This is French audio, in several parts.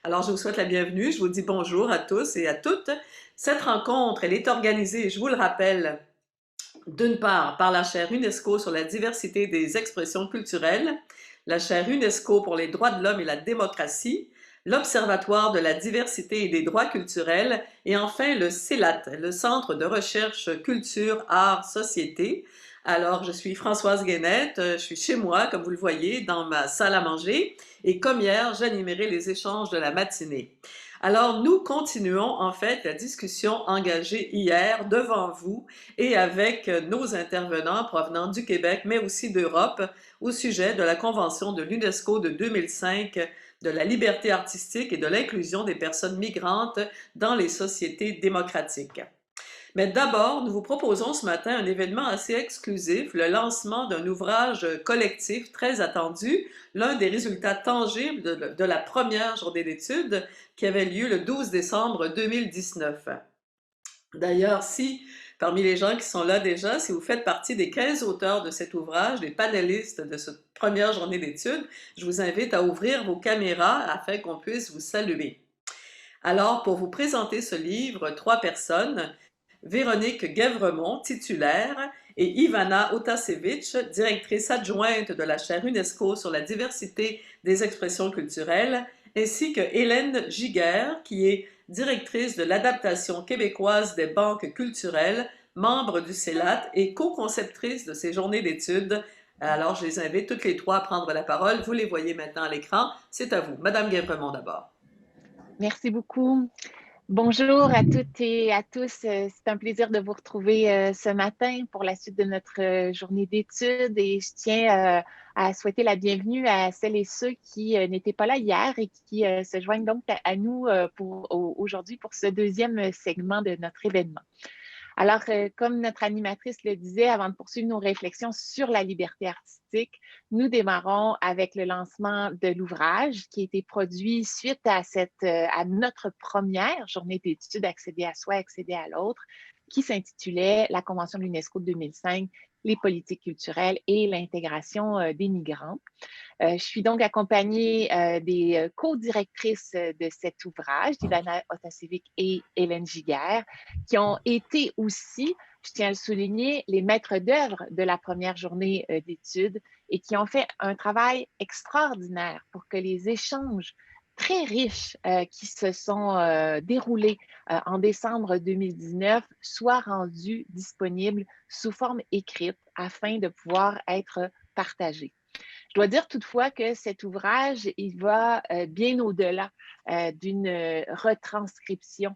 Alors, je vous souhaite la bienvenue. Je vous dis bonjour à tous et à toutes. Cette rencontre, elle est organisée, je vous le rappelle, d'une part par la chaire UNESCO sur la diversité des expressions culturelles, la chaire UNESCO pour les droits de l'homme et la démocratie, l'Observatoire de la diversité et des droits culturels et enfin le CELAT, le Centre de recherche culture, art, société. Alors, je suis Françoise Guénette, je suis chez moi, comme vous le voyez, dans ma salle à manger, et comme hier, j'animerai les échanges de la matinée. Alors, nous continuons en fait la discussion engagée hier devant vous et avec nos intervenants provenant du Québec, mais aussi d'Europe, au sujet de la Convention de l'UNESCO de 2005 de la liberté artistique et de l'inclusion des personnes migrantes dans les sociétés démocratiques. Mais d'abord, nous vous proposons ce matin un événement assez exclusif, le lancement d'un ouvrage collectif très attendu, l'un des résultats tangibles de la première journée d'études qui avait lieu le 12 décembre 2019. D'ailleurs, si parmi les gens qui sont là déjà, si vous faites partie des 15 auteurs de cet ouvrage, des panélistes de cette première journée d'études, je vous invite à ouvrir vos caméras afin qu'on puisse vous saluer. Alors, pour vous présenter ce livre, trois personnes, Véronique Guèvremont, titulaire, et Ivana Otasevich, directrice adjointe de la chaire UNESCO sur la diversité des expressions culturelles, ainsi que Hélène Giguère, qui est directrice de l'adaptation québécoise des banques culturelles, membre du CELAT et co-conceptrice de ces journées d'études. Alors, je les invite toutes les trois à prendre la parole. Vous les voyez maintenant à l'écran. C'est à vous. Madame Guèvremont d'abord. Merci beaucoup. Bonjour à toutes et à tous. C'est un plaisir de vous retrouver ce matin pour la suite de notre journée d'études et je tiens à souhaiter la bienvenue à celles et ceux qui n'étaient pas là hier et qui se joignent donc à nous aujourd'hui pour ce deuxième segment de notre événement. Alors, comme notre animatrice le disait, avant de poursuivre nos réflexions sur la liberté artistique, nous démarrons avec le lancement de l'ouvrage qui a été produit suite à notre première journée d'études Accéder à soi, accéder à l'autre, qui s'intitulait La Convention de l'UNESCO de 2005, les politiques culturelles et l'intégration des migrants. Je suis donc accompagnée des co-directrices de cet ouvrage, Ivana Otasevic et Hélène Giguère, qui ont été aussi, je tiens à le souligner, les maîtres d'œuvre de la première journée d'études et qui ont fait un travail extraordinaire pour que les échanges très riches qui se sont déroulés en décembre 2019 soient rendus disponibles sous forme écrite afin de pouvoir être partagés. Je dois dire toutefois que cet ouvrage, il va bien au-delà d'une retranscription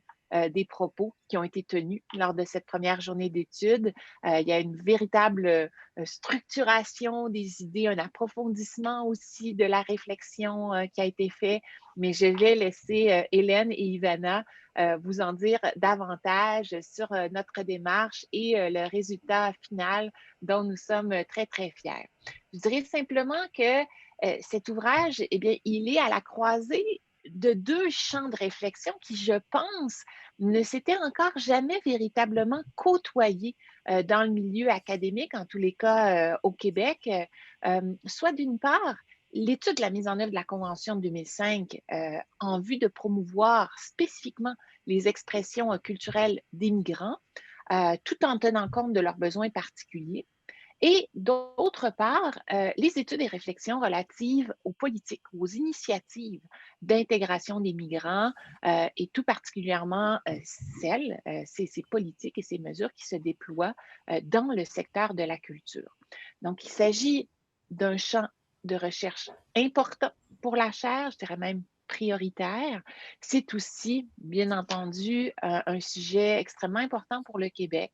des propos qui ont été tenus lors de cette première journée d'études. Il y a une véritable structuration des idées, un approfondissement aussi de la réflexion qui a été fait, mais je vais laisser Hélène et Ivana vous en dire davantage sur notre démarche et le résultat final dont nous sommes très, très fiers. Je dirais simplement que cet ouvrage, eh bien, il est à la croisée de deux champs de réflexion qui, je pense, ne s'étaient encore jamais véritablement côtoyés dans le milieu académique, en tous les cas au Québec. Soit d'une part, l'étude de la mise en œuvre de la Convention de 2005 en vue de promouvoir spécifiquement les expressions culturelles des migrants, tout en tenant compte de leurs besoins particuliers. Et d'autre part, les études et réflexions relatives aux politiques, aux initiatives d'intégration des migrants et tout particulièrement ces politiques et ces mesures qui se déploient dans le secteur de la culture. Donc, il s'agit d'un champ de recherche important pour la chaire, je dirais même prioritaire. C'est aussi, bien entendu, un sujet extrêmement important pour le Québec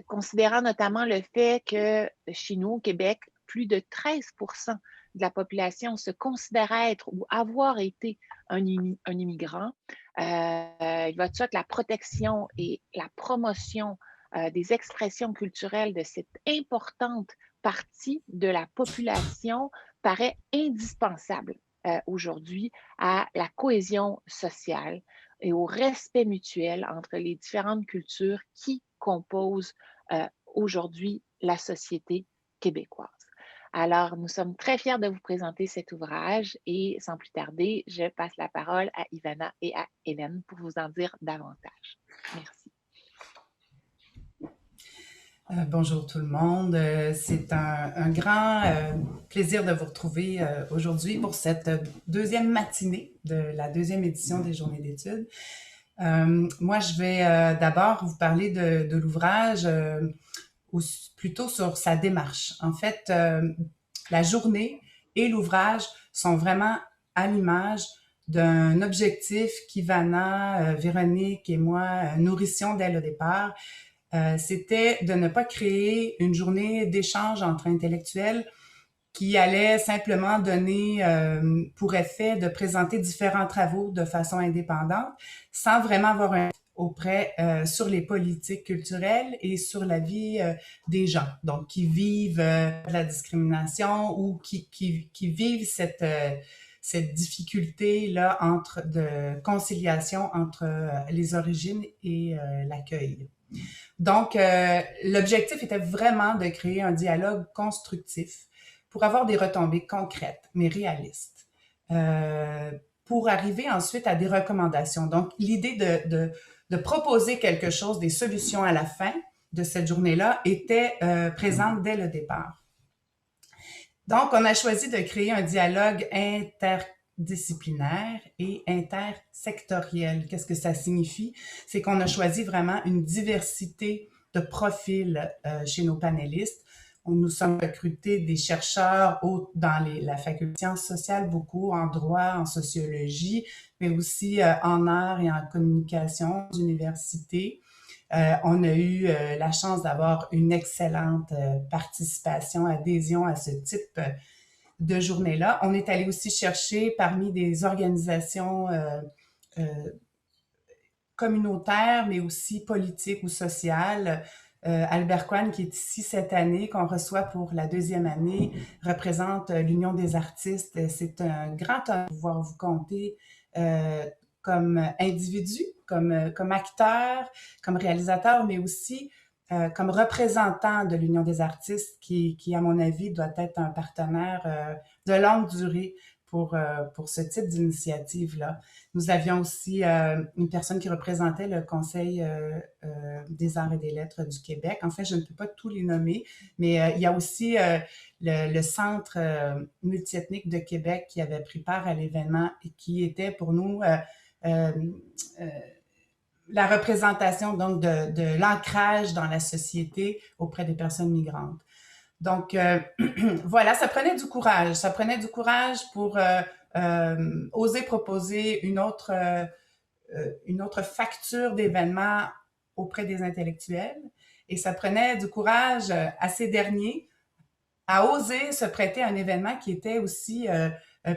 considérant notamment le fait que chez nous, au Québec, plus de 13% de la population se considère être ou avoir été un immigrant. Il va de soi que la protection et la promotion des expressions culturelles de cette importante partie de la population paraît indispensable aujourd'hui à la cohésion sociale et au respect mutuel entre les différentes cultures qui composent aujourd'hui la société québécoise. Alors, nous sommes très fiers de vous présenter cet ouvrage et sans plus tarder, je passe la parole à Ivana et à Hélène pour vous en dire davantage. Merci. Bonjour tout le monde. C'est un grand plaisir de vous retrouver aujourd'hui pour cette deuxième matinée de la deuxième édition des Journées d'études. Moi, je vais d'abord vous parler de l'ouvrage, ou plutôt sur sa démarche. En fait, la journée et l'ouvrage sont vraiment à l'image d'un objectif qu'Ivana, Véronique et moi nourrissions dès le départ. C'était de ne pas créer une journée d'échange entre intellectuels qui allait simplement donner pour effet de présenter différents travaux de façon indépendante, sans vraiment avoir un auprès sur les politiques culturelles et sur la vie des gens, donc qui vivent la discrimination ou qui vivent cette difficulté-là de conciliation entre les origines et l'accueil. Donc, l'objectif était vraiment de créer un dialogue constructif pour avoir des retombées concrètes, mais réalistes, pour arriver ensuite à des recommandations. Donc, l'idée de proposer quelque chose, des solutions à la fin de cette journée-là était présente dès le départ. Donc, on a choisi de créer un dialogue interdisciplinaire et intersectoriel. Qu'est-ce que ça signifie? C'est qu'on a choisi vraiment une diversité de profils chez nos panélistes. Nous sommes recrutés des chercheurs dans la faculté de sciences sociales, beaucoup en droit, en sociologie, mais aussi en arts et en communication d'université. On a eu la chance d'avoir une excellente participation, adhésion à ce type de journée-là. On est allé aussi chercher parmi des organisations communautaires, mais aussi politiques ou sociales. Albert Kwan, qui est ici cette année, qu'on reçoit pour la deuxième année, représente l'Union des artistes. C'est un grand honneur de pouvoir vous compter comme individu, comme acteur, comme réalisateur, mais aussi comme représentant de l'Union des artistes qui, à mon avis, doit être un partenaire de longue durée pour ce type d'initiative-là. Nous avions aussi une personne qui représentait le Conseil des arts et des lettres du Québec. En fait, je ne peux pas tous les nommer, mais il y a aussi le Centre multiethnique de Québec qui avait pris part à l'événement et qui était pour nous la représentation donc de l'ancrage dans la société auprès des personnes migrantes. Donc, voilà, ça prenait du courage. Ça prenait du courage pour oser proposer une autre facture d'événements auprès des intellectuels. Et ça prenait du courage à ces derniers à oser se prêter à un événement qui était aussi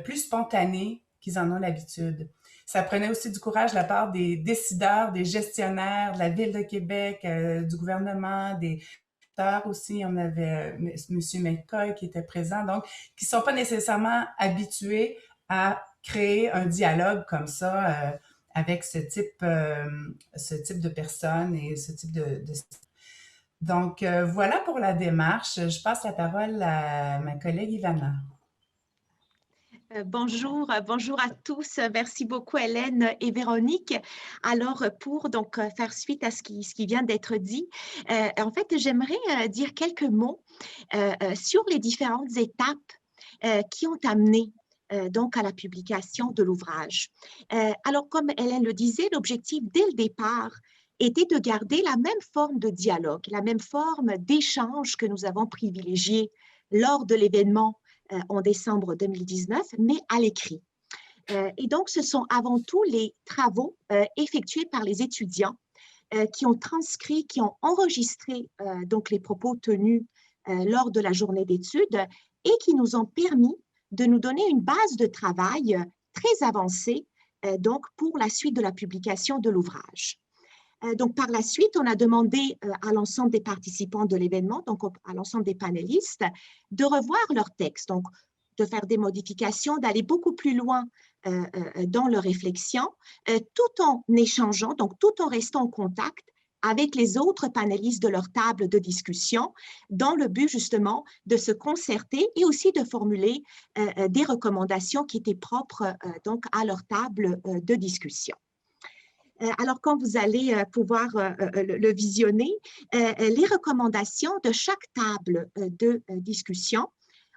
plus spontané qu'ils en ont l'habitude. Ça prenait aussi du courage de la part des décideurs, des gestionnaires de la Ville de Québec, du gouvernement, des aussi, on avait M. McCoy qui était présent, donc qui ne sont pas nécessairement habitués à créer un dialogue comme ça avec ce type de personnes et ce type de... Donc, voilà pour la démarche. Je passe la parole à ma collègue Ivana. Bonjour, bonjour à tous. Merci beaucoup Hélène et Véronique. Alors pour donc faire suite à ce qui vient d'être dit, en fait j'aimerais dire quelques mots sur les différentes étapes qui ont amené donc à la publication de l'ouvrage. Alors comme Hélène le disait, l'objectif dès le départ était de garder la même forme de dialogue, la même forme d'échange que nous avons privilégié lors de l'événement en décembre 2019, mais à l'écrit. Et donc, ce sont avant tout les travaux effectués par les étudiants qui ont transcrit, qui ont enregistré donc les propos tenus lors de la journée d'études et qui nous ont permis de nous donner une base de travail très avancée donc pour la suite de la publication de l'ouvrage. Donc, par la suite, on a demandé à l'ensemble des participants de l'événement, donc à l'ensemble des panélistes, de revoir leur texte, donc de faire des modifications, d'aller beaucoup plus loin dans leur réflexion, tout en échangeant, donc tout en restant en contact avec les autres panélistes de leur table de discussion dans le but justement de se concerter et aussi de formuler des recommandations qui étaient propres donc à leur table de discussion. Alors, quand vous allez pouvoir le visionner, les recommandations de chaque table de discussion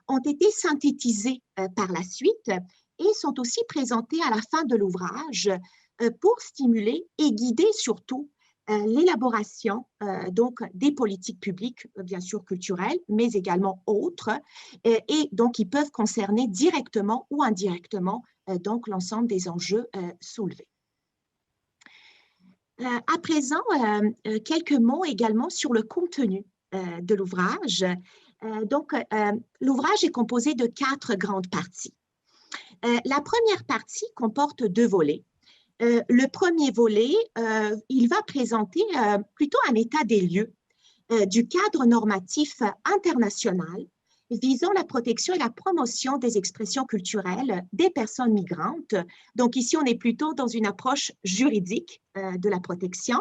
ont été synthétisées par la suite et sont aussi présentées à la fin de l'ouvrage pour stimuler et guider surtout l'élaboration donc des politiques publiques, bien sûr culturelles, mais également autres, et donc qui peuvent concerner directement ou indirectement donc l'ensemble des enjeux soulevés. À présent, quelques mots également sur le contenu de l'ouvrage. L'ouvrage est composé de 4 grandes parties. La première partie comporte 2 volets. Le premier volet, il va présenter plutôt un état des lieux du cadre normatif international visant la protection et la promotion des expressions culturelles des personnes migrantes. Donc ici, on est plutôt dans une approche juridique de la protection,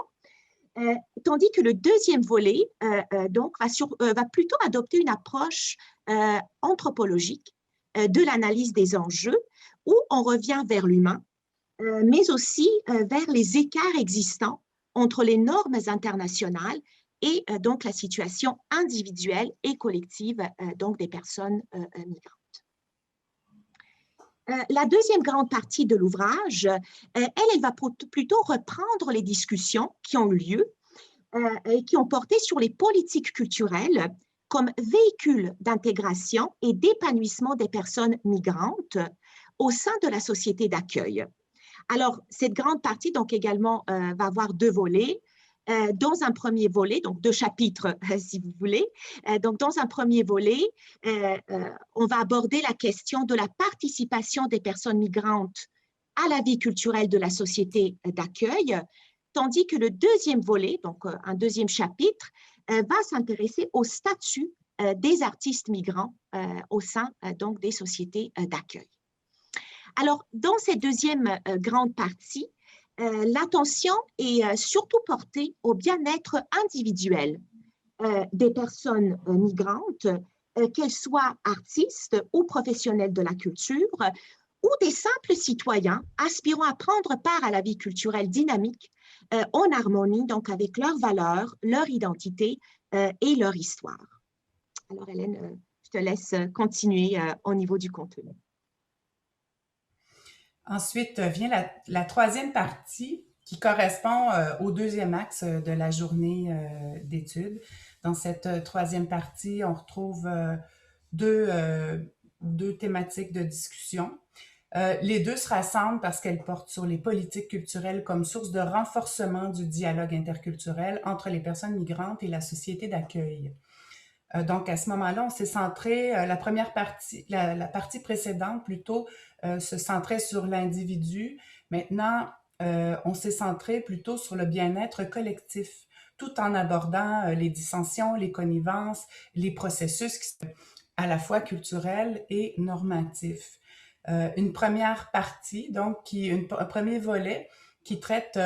tandis que le deuxième volet donc, va plutôt adopter une approche anthropologique de l'analyse des enjeux, où on revient vers l'humain, mais aussi vers les écarts existants entre les normes internationales et donc la situation individuelle et collective donc des personnes migrantes. La deuxième grande partie de l'ouvrage, elle va plutôt reprendre les discussions qui ont eu lieu et qui ont porté sur les politiques culturelles comme véhicule d'intégration et d'épanouissement des personnes migrantes au sein de la société d'accueil. Alors, cette grande partie donc également va avoir 2 volets. Dans un premier volet, donc 2 chapitres si vous voulez, donc dans un premier volet, on va aborder la question de la participation des personnes migrantes à la vie culturelle de la société d'accueil, tandis que le deuxième volet, donc un deuxième chapitre, va s'intéresser au statut des artistes migrants au sein donc des sociétés d'accueil. Alors, dans cette deuxième grande partie, l'attention est surtout portée au bien-être individuel des personnes migrantes, qu'elles soient artistes ou professionnels de la culture, ou des simples citoyens aspirant à prendre part à la vie culturelle dynamique en harmonie donc avec leurs valeurs, leur identité et leur histoire. Alors Hélène, je te laisse continuer au niveau du contenu. Ensuite vient la troisième partie qui correspond au deuxième axe de la journée d'études. Dans cette troisième partie, on retrouve deux thématiques de discussion. Les deux se rassemblent parce qu'elles portent sur les politiques culturelles comme source de renforcement du dialogue interculturel entre les personnes migrantes et la société d'accueil. Donc, à ce moment-là, on s'est centré, la première partie, la partie précédente plutôt, se centrait sur l'individu. Maintenant, on s'est centré plutôt sur le bien-être collectif, tout en abordant les dissensions, les connivences, les processus qui sont à la fois culturels et normatifs. Une première partie, donc, un premier volet, qui traite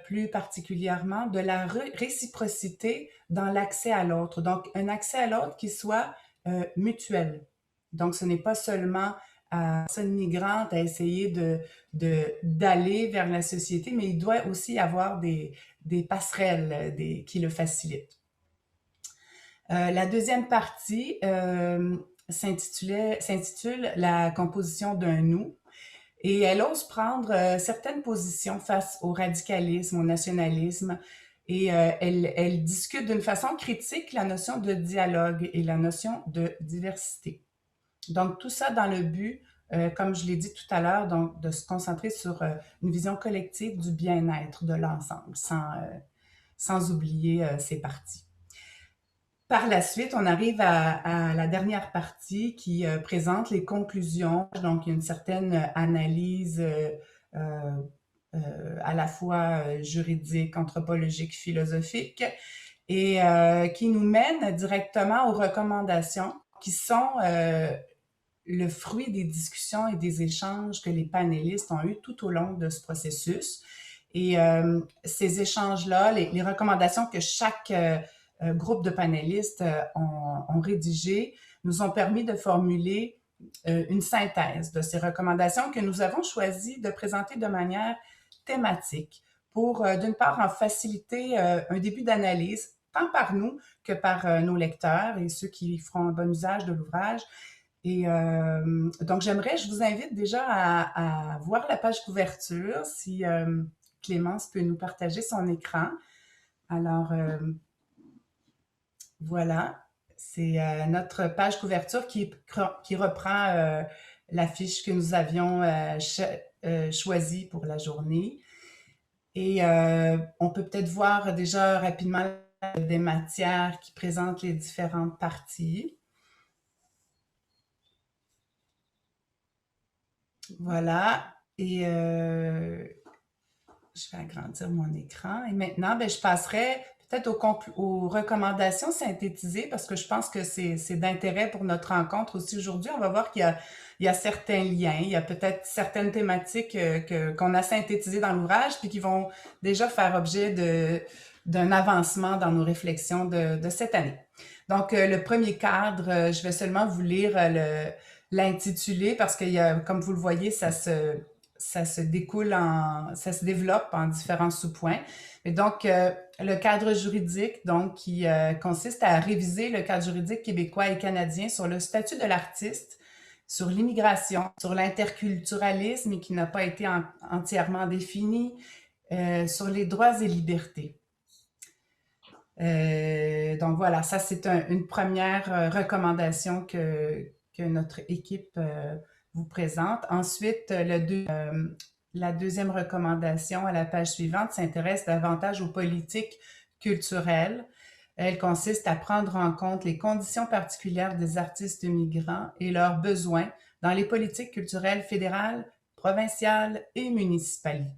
plus particulièrement de la réciprocité dans l'accès à l'autre. Donc, un accès à l'autre qui soit mutuel. Donc, ce n'est pas seulement à la personne migrante à essayer d'aller vers la société, mais il doit aussi y avoir des passerelles qui le facilitent. La deuxième partie s'intitule « La composition d'un nous ». Et elle ose prendre certaines positions face au radicalisme, au nationalisme, et elle discute d'une façon critique la notion de dialogue et la notion de diversité. Donc, tout ça dans le but, comme je l'ai dit tout à l'heure, donc de se concentrer sur une vision collective du bien-être de l'ensemble, sans oublier ses parties. Par la suite, on arrive à la dernière partie qui présente les conclusions. Donc, il y a une certaine analyse à la fois juridique, anthropologique, philosophique, et qui nous mène directement aux recommandations qui sont le fruit des discussions et des échanges que les panélistes ont eus tout au long de ce processus Et ces échanges-là, les recommandations que chaque groupe de panélistes ont rédigées, nous ont permis de formuler une synthèse de ces recommandations que nous avons choisi de présenter de manière thématique pour, d'une part, en faciliter un début d'analyse, tant par nous que par nos lecteurs et ceux qui feront un bon usage de l'ouvrage. Et donc, je vous invite déjà à voir la page couverture, si Clémence peut nous partager son écran. Alors, voilà, c'est notre page couverture qui reprend l'affiche que nous avions choisie pour la journée. Et on peut peut-être voir déjà rapidement des matières qui présentent les différentes parties. Voilà. Et je vais agrandir mon écran. Et maintenant, ben, je passerai peut-être aux recommandations synthétisées parce que je pense que c'est d'intérêt pour notre rencontre aussi aujourd'hui. On va voir qu'il y a certains liens, il y a peut-être certaines thématiques qu'on a synthétisées dans l'ouvrage puis qui vont déjà faire objet d'un avancement dans nos réflexions de cette année. Donc, le premier cadre, je vais seulement vous lire l'intitulé parce que, comme vous le voyez, ça se développe en différents sous-points. Et donc, le cadre juridique, donc, qui consiste à réviser le cadre juridique québécois et canadien sur le statut de l'artiste, sur l'immigration, sur l'interculturalisme et qui n'a pas été entièrement défini, sur les droits et libertés. Donc voilà, ça c'est une première recommandation que notre équipe vous présente. Ensuite, la deuxième recommandation à la page suivante s'intéresse davantage aux politiques culturelles. Elle consiste à prendre en compte les conditions particulières des artistes migrants et leurs besoins dans les politiques culturelles fédérales, provinciales et municipales.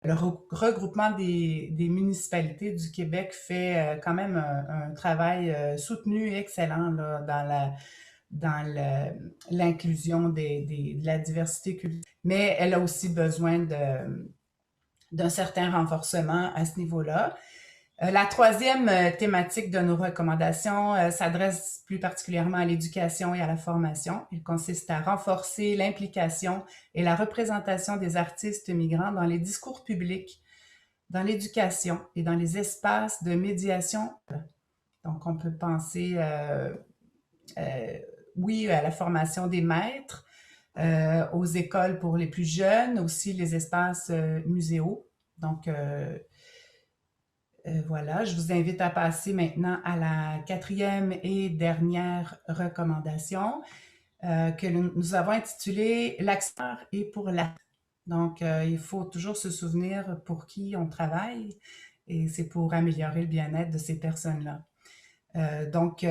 Le regroupement des municipalités du Québec fait quand même un travail soutenu et excellent là, dans l'inclusion de la diversité culturelle. Mais elle a aussi besoin d'un certain renforcement à ce niveau-là. La troisième thématique de nos recommandations s'adresse plus particulièrement à l'éducation et à la formation. Elle consiste à renforcer l'implication et la représentation des artistes migrants dans les discours publics, dans l'éducation et dans les espaces de médiation. Donc, on peut penser, oui, à la formation des maîtres, aux écoles pour les plus jeunes, aussi les espaces muséaux. Donc, voilà, je vous invite à passer maintenant à la quatrième et dernière recommandation que nous avons intitulée « L'action et pour la ». Donc, il faut toujours se souvenir pour qui on travaille et c'est pour améliorer le bien-être de ces personnes-là. Donc,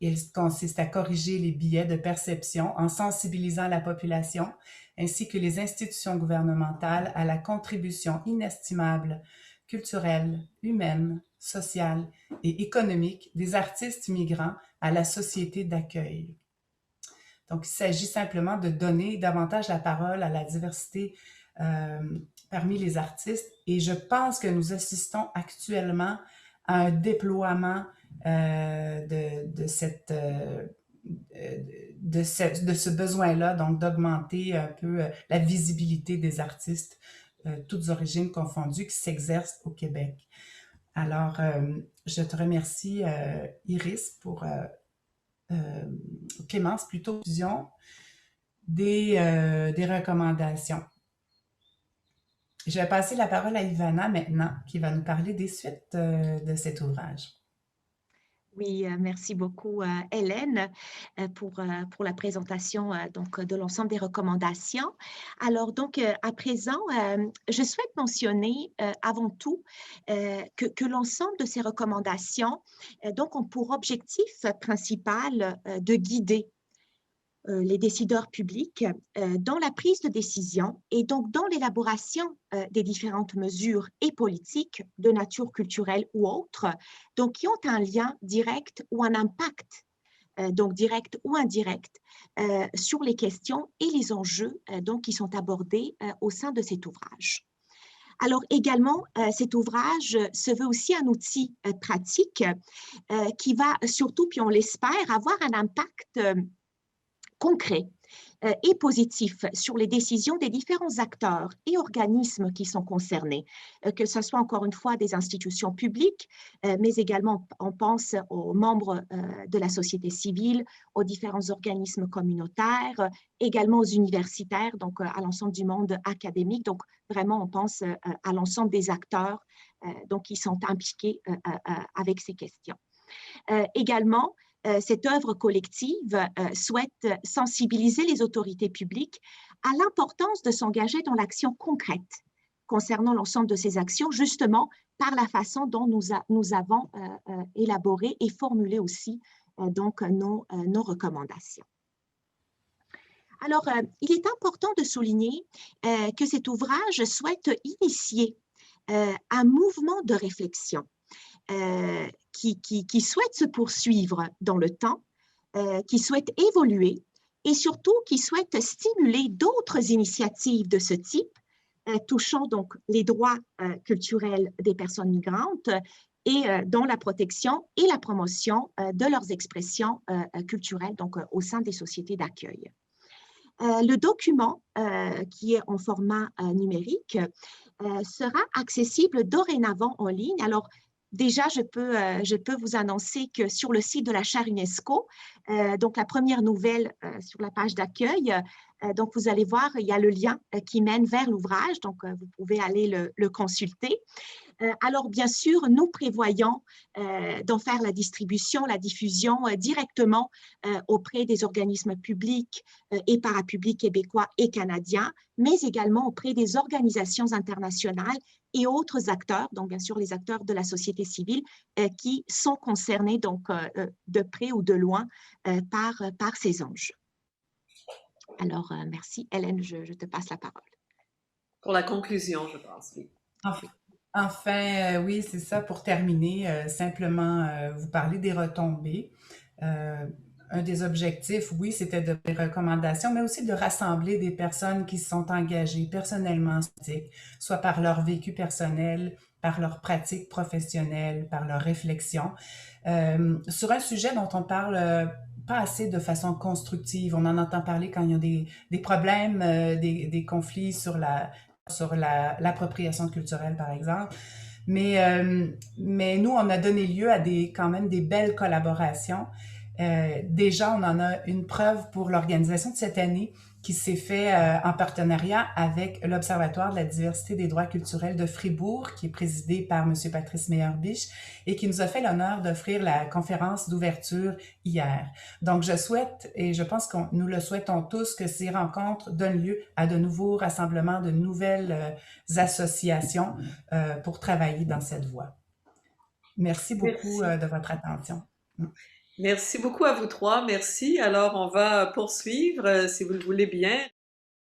il consiste à corriger les biais de perception en sensibilisant la population ainsi que les institutions gouvernementales à la contribution inestimable culturelle, humaine, sociale et économique des artistes migrants à la société d'accueil. Donc, il s'agit simplement de donner davantage la parole à la diversité parmi les artistes et je pense que nous assistons actuellement à un déploiement de ce besoin-là, donc d'augmenter un peu la visibilité des artistes toutes origines confondues, qui s'exercent au Québec. Alors, je te remercie, Iris, pour Clémence, plutôt, des recommandations. Je vais passer la parole à Ivana maintenant, qui va nous parler des suites de cet ouvrage. Oui, merci beaucoup, Hélène, pour la présentation donc, de l'ensemble des recommandations. Alors, donc, à présent, je souhaite mentionner avant tout que l'ensemble de ces recommandations donc, ont pour objectif principal de guider les décideurs publics dans la prise de décision et donc dans l'élaboration des différentes mesures et politiques de nature culturelle ou autre, donc qui ont un lien direct ou un impact donc directes ou indirectes, sur les questions et les enjeux donc, qui sont abordés au sein de cet ouvrage. Alors également, cet ouvrage se veut aussi un outil pratique qui va surtout, puis on l'espère, avoir un impact concret et positif sur les décisions des différents acteurs et organismes qui sont concernés, que ce soit encore une fois des institutions publiques, mais également on pense aux membres de la société civile, aux différents organismes communautaires, également aux universitaires, donc à l'ensemble du monde académique. Donc vraiment, on pense à l'ensemble des acteurs donc, qui sont impliqués avec ces questions. Également, cette œuvre collective souhaite sensibiliser les autorités publiques à l'importance de s'engager dans l'action concrète concernant l'ensemble de ces actions, justement par la façon dont nous avons élaboré et formulé aussi donc nos recommandations. Alors, il est important de souligner que cet ouvrage souhaite initier un mouvement de réflexion qui souhaite se poursuivre dans le temps, qui souhaite évoluer et surtout qui souhaite stimuler d'autres initiatives de ce type, touchant donc les droits culturels des personnes migrantes et dans la protection et la promotion de leurs expressions culturelles donc, au sein des sociétés d'accueil. Le document, qui est en format numérique, sera accessible dorénavant en ligne. Alors, déjà, je peux vous annoncer que sur le site de la chaire UNESCO, donc la première nouvelle sur la page d'accueil, donc vous allez voir, il y a le lien qui mène vers l'ouvrage, donc vous pouvez aller le consulter. Alors, bien sûr, nous prévoyons d'en faire la distribution, la diffusion directement auprès des organismes publics et parapublics québécois et canadiens, mais également auprès des organisations internationales et autres acteurs, donc bien sûr les acteurs de la société civile qui sont concernés donc, de près ou de loin par ces enjeux. Alors, merci. Hélène, je te passe la parole. Pour la conclusion, je pense, oui. Enfin, oui, c'est ça. Pour terminer, simplement vous parler des retombées. Un des objectifs, oui, c'était de des recommandations, mais aussi de rassembler des personnes qui se sont engagées personnellement, soit par leur vécu personnel, par leur pratique professionnelle, par leur réflexion, sur un sujet dont on parle pas assez de façon constructive. On en entend parler quand il y a des problèmes, des conflits sur l'appropriation culturelle, par exemple. Mais nous, on a donné lieu à quand même des belles collaborations. Déjà, on en a une preuve pour l'organisation de cette année qui s'est fait en partenariat avec l'Observatoire de la diversité des droits culturels de Fribourg, qui est présidé par M. Patrice Meyer-Biche et qui nous a fait l'honneur d'offrir la conférence d'ouverture hier. Donc, je souhaite, et je pense que nous le souhaitons tous, que ces rencontres donnent lieu à de nouveaux rassemblements, de nouvelles associations pour travailler dans cette voie. Merci beaucoup de votre attention. Merci beaucoup à vous trois. Merci. Alors, on va poursuivre, si vous le voulez bien.